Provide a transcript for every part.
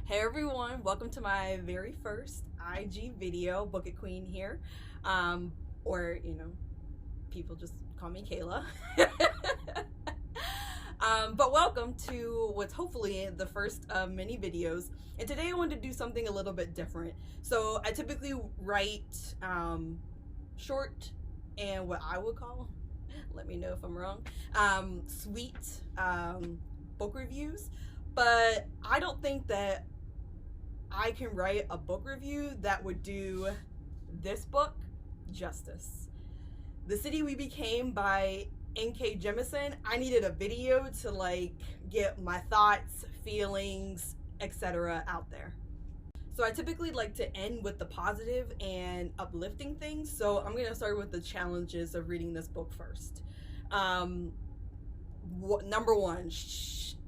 Hey everyone, welcome to my very first IG video, Book It Queen here. Or, people just call me Kayla. But welcome to what's hopefully the first of many videos. And today I wanted to do something a little bit different. So I typically write short and what I would call, let me know if I'm wrong, sweet book reviews. But I don't think that I can write a book review that would do this book justice. The City We Became by N.K. Jemisin. I needed a video to get my thoughts, feelings, etc. out there. So I typically like to end with the positive and uplifting things. So I'm going to start with the challenges of reading this book first. Number one,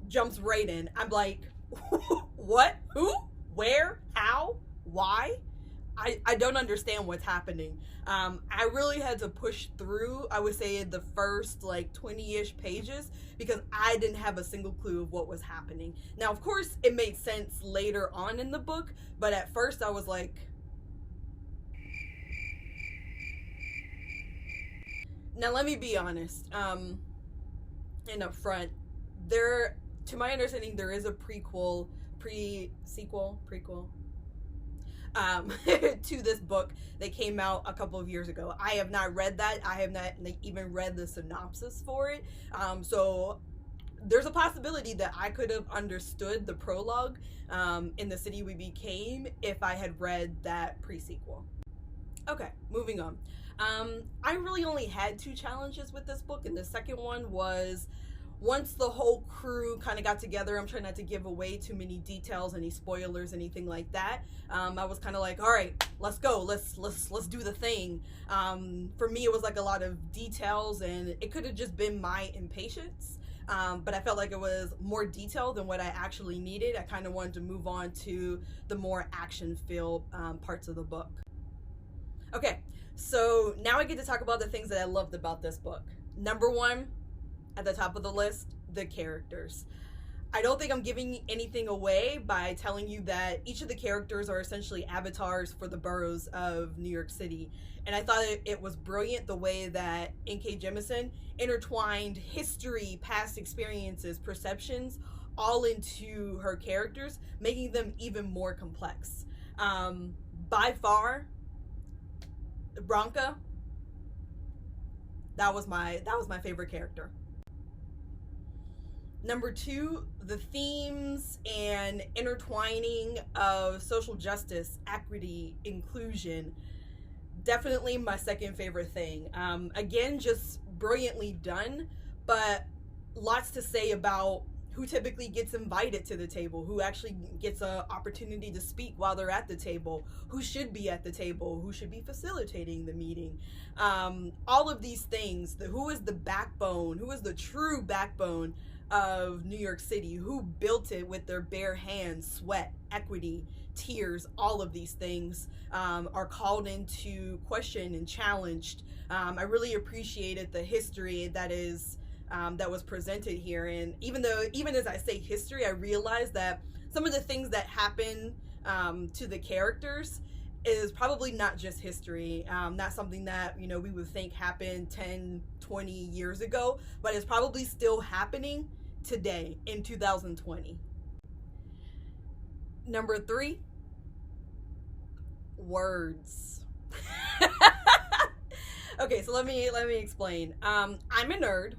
jumps right in. I'm like, what? Who? Where? How? Why? I don't understand what's happening. I really had to push through, I would say, the first 20-ish pages because I didn't have a single clue of what was happening. Now, of course, it made sense later on in the book, but at first I was like... Now, let me be honest, and up front, to my understanding, there is a prequel to this book that came out a couple of years ago. I have not read that. I have not even read the synopsis for it. So there's a possibility that I could have understood the prologue in The City We Became if I had read that pre-sequel. Okay, moving on. I really only had two challenges with this book, and the second one was once the whole crew kind of got together. I'm trying not to give away too many details, any spoilers, anything like that. I was kind of like, all right, let's go. Let's do the thing. For me, it was like a lot of details, and it could have just been my impatience. But I felt like it was more detailed than what I actually needed. I kind of wanted to move on to the more action-filled parts of the book. Okay, so now I get to talk about the things that I loved about this book. Number one, at the top of the list, the characters. I don't think I'm giving anything away by telling you that each of the characters are essentially avatars for the boroughs of New York City. And I thought it was brilliant the way that N.K. Jemisin intertwined history, past experiences, perceptions, all into her characters, making them even more complex. By far, Bronca, that was my favorite character. Number two, the themes and intertwining of social justice, equity, inclusion. Definitely my second favorite thing. Again, just brilliantly done, but lots to say about who typically gets invited to the table, who actually gets an opportunity to speak while they're at the table, who should be at the table, who should be facilitating the meeting. All of these things, who is the backbone, who is the true backbone of New York City, who built it with their bare hands, sweat, equity, tears, all of these things are called into question and challenged. I really appreciated the history that was presented here, and even as I say history, I realized that some of the things that happen to the characters is probably not just history, not something that we would think happened 10, 20 years ago, but it's probably still happening today in 2020. Number three, words. Okay, so let me explain. I'm a nerd.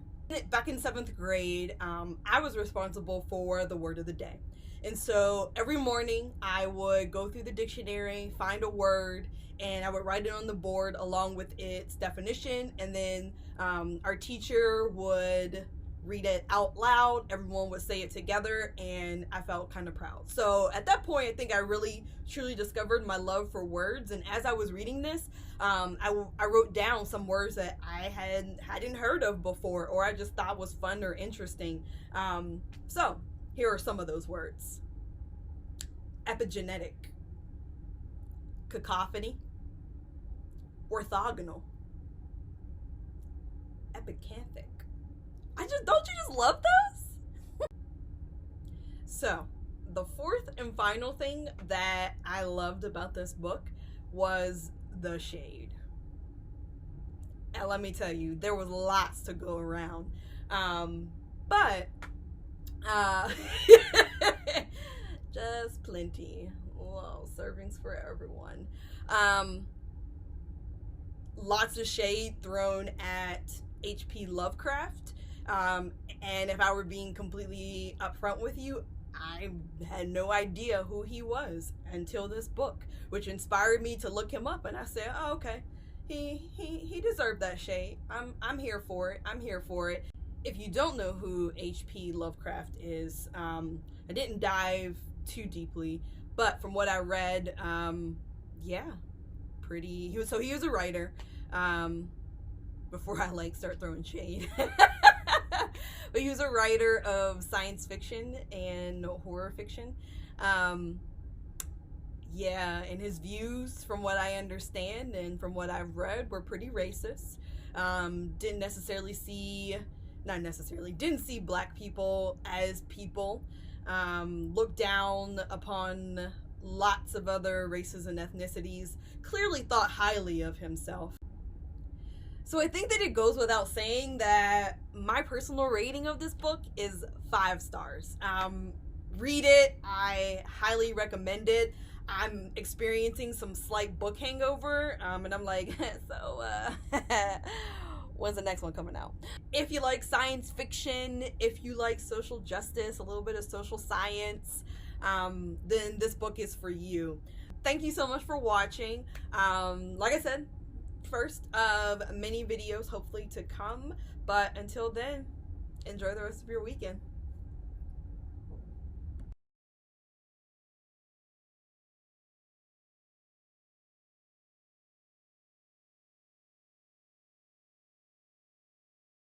Back in 7th grade, I was responsible for the word of the day. And so every morning I would go through the dictionary, find a word, and I would write it on the board along with its definition. And then our teacher would read it out loud. Everyone would say it together, and I felt kind of proud. So at that point, I think I really truly discovered my love for words. And as I was reading this, I wrote down some words that I hadn't heard of before, or I just thought was fun or interesting. So here are some of those words: epigenetic, cacophony, orthogonal, epicanthic. Don't you just love those? So the fourth and final thing that I loved about this book was the shade. And let me tell you, there was lots to go around. But just plenty. Well, servings for everyone. Lots of shade thrown at H.P. Lovecraft. And if I were being completely upfront with you, I had no idea who he was until this book, which inspired me to look him up. And I said, oh, okay, he deserved that shade. I'm here for it. I'm here for it. If you don't know who H.P. Lovecraft is, I didn't dive too deeply, but from what I read, yeah, pretty. He was a writer. Before I start throwing shade. But he was a writer of science fiction and horror fiction. Yeah, and his views, from what I understand and from what I've read, were pretty racist. Didn't see black people as people. Looked down upon lots of other races and ethnicities. Clearly thought highly of himself. So I think that it goes without saying that my personal rating of this book is 5 stars. Read it. I highly recommend it. I'm experiencing some slight book hangover, and I'm like, so when's the next one coming out? If you like science fiction, if you like social justice, a little bit of social science, then this book is for you. Thank you so much for watching. Like I said, first of many videos hopefully to come, but until then, enjoy the rest of your weekend.